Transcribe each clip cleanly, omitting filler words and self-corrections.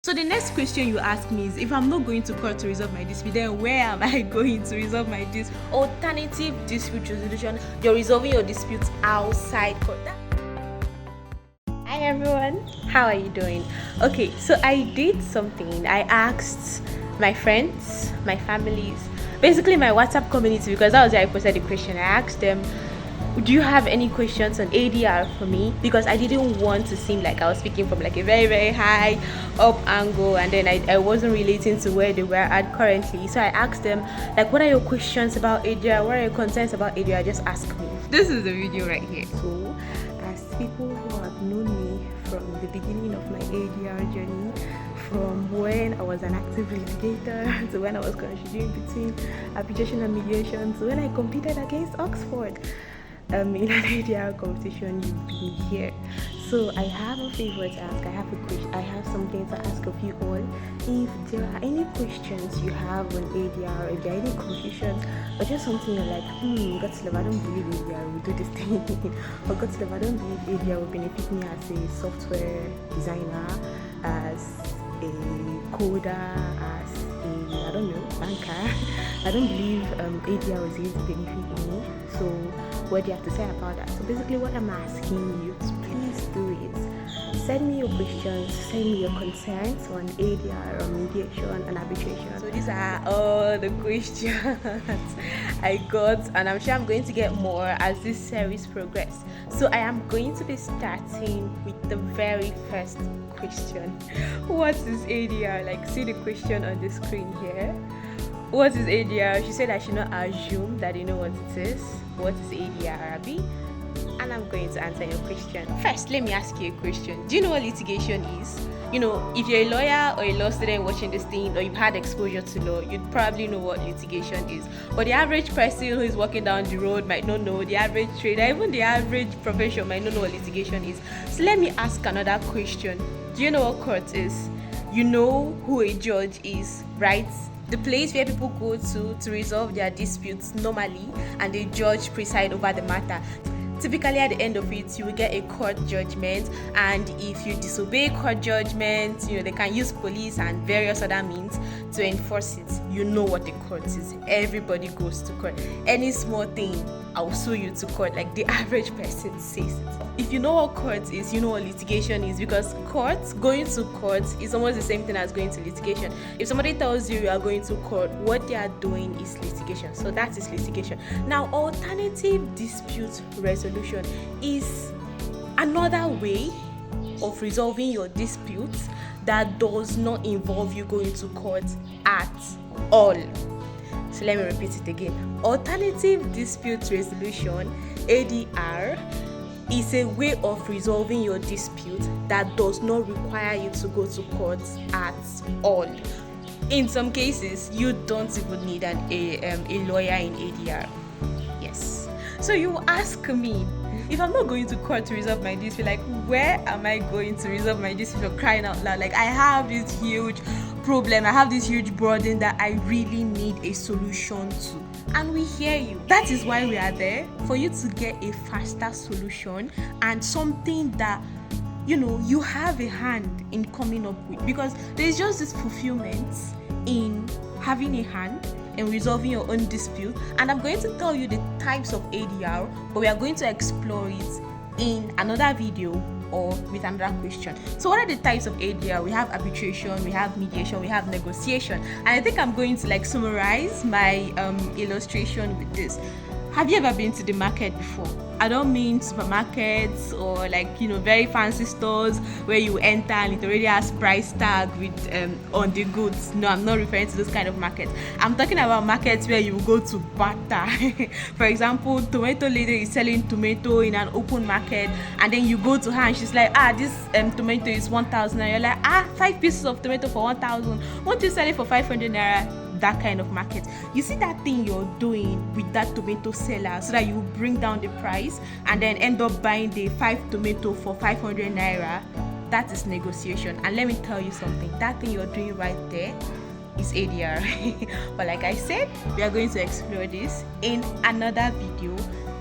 So the next question you ask me is, if I'm not going to court to resolve my dispute, then where am I going to resolve my dispute? Alternative dispute resolution, you're resolving your disputes outside court. Hi everyone, how are you doing? Okay, so I did something. I asked my friends, my families, basically my WhatsApp community, because that was where I posted the question. I asked them, do you have any questions on ADR for me? Because I didn't want to seem like I was speaking from like a very, very high up angle, and then I wasn't relating to where they were at currently. So I asked them, like, what are your questions about ADR? What are your concerns about ADR? Just ask me. This is the video right here. So as people who have known me from the beginning of my ADR journey, from when I was an active litigator to when I was considering between arbitration and mediation to when I competed against Oxford, in an ADR competition, you've been here. So I have a favor to ask. I have something to ask of you all. If there are any questions you have on ADR, if there are any confusions, or just something you're like, Gottlieb, I don't believe ADR will do this thing, or Gottlieb, I don't believe ADR will benefit me as a software designer, as a coder, as a, I don't know, banker. I don't believe ADR was going to benefit me. So what do you have to say about that? So basically what I'm asking you to please do is send me your questions, send me your concerns on ADR, on mediation, and arbitration. So these are all the questions I got, and I'm sure I'm going to get more as this series progresses. So I am going to be starting with the very first question. What is ADR? Like, see the question on the screen here. What is ADR? She said I should not assume that you know what it is. What is ADR, Abby? And I'm going to answer your question. First, let me ask you a question. Do you know what litigation is? You know, if you're a lawyer or a law student watching this thing, or you've had exposure to law, you'd probably know what litigation is. But the average person who is walking down the road might not know. The average trader, even the average professional might not know what litigation is. So let me ask another question. Do you know what court is? You know who a judge is, right? The place where people go to resolve their disputes normally, and the judge preside over the matter. Typically at the end of it, you will get a court judgment, and if you disobey court judgment, they can use police and various other means to enforce it. You know what the court is. Everybody goes to court. Any small thing, I'll sue you to court, like the average person says it. If you know what court is, you know what litigation is, because going to court is almost the same thing as going to litigation. If somebody tells you are going to court, what they are doing is litigation. So that is litigation. Now, alternative dispute resolution is another way of resolving your disputes that does not involve you going to court at all. So let me repeat it again. Alternative dispute resolution, ADR, is a way of resolving your dispute that does not require you to go to court at all. In some cases, you don't even need a lawyer in ADR. Yes. So you ask me, if I'm not going to court to resolve my dispute, like, where am I going to resolve my dispute? For crying out loud, like, I have this huge problem, I have this huge burden that I really need a solution to. And we hear you. That is why we are there, for you to get a faster solution and something that you have a hand in coming up with, because there's just this fulfillment in having a hand in resolving your own dispute. And I'm going to tell you the types of ADR, but we are going to explore it in another video or with another question. So what are the types of ADR? We have arbitration, we have mediation, we have negotiation. And I think I'm going to summarize my illustration with this. Have you ever been to the market before? I don't mean supermarkets or very fancy stores where you enter and it already has price tag with on the goods. No, I'm not referring to those kind of markets. I'm talking about markets where you go to barter. For example, tomato lady is selling tomato in an open market, and then you go to her and she's like, this tomato is 1,000, and you're like, 5 pieces of tomato for 1,000. Won't you sell it for 500 naira? That kind of market. You see that thing you're doing with that tomato seller, so that you bring down the price and then end up buying the 5 tomato for 500 naira. That is negotiation. And let me tell you something, that thing you're doing right there is ADR. But like I said, we are going to explore this in another video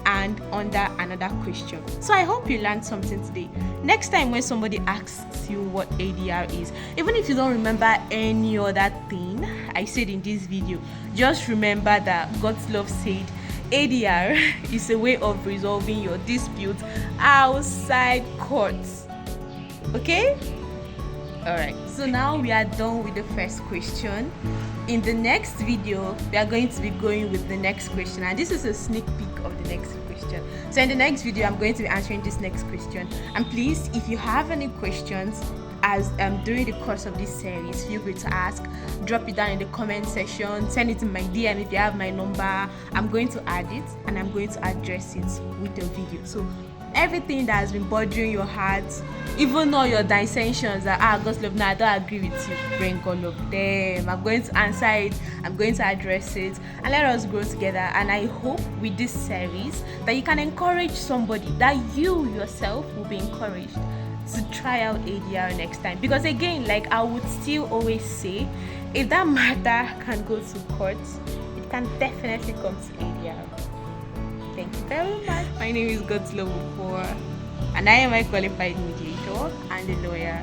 and under another question. So I hope you learned something today. Next time when somebody asks you what ADR is, even if you don't remember any other thing I said in this video, just remember that God's love said ADR is a way of resolving your dispute outside courts. Okay? Alright, so now we are done with the first question. In the next video, we are going to be going with the next question, and this is a sneak peek of the next question. So in the next video, I'm going to be answering this next question. And please, if you have any questions as during the course of this series, feel free to ask. Drop it down in the comment section, send it in my DM if you have my number. I'm going to add it and I'm going to address it with the video. So everything that has been bothering your heart, even all your dissensions that God's love, no, I don't agree with you, bring all of them. I'm going to answer it, I'm going to address it, and let us grow together. And I hope with this series that you can encourage somebody, that you yourself will be encouraged to try out ADR next time. Because again, like I would still always say, if that matter can go to court, it can definitely come to ADR. Thank you very much. My name is God's Love 4, and I am a qualified mediator and a lawyer.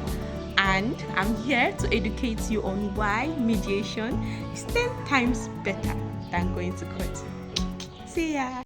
And I'm here to educate you on why mediation is 10 times better than going to court. See ya.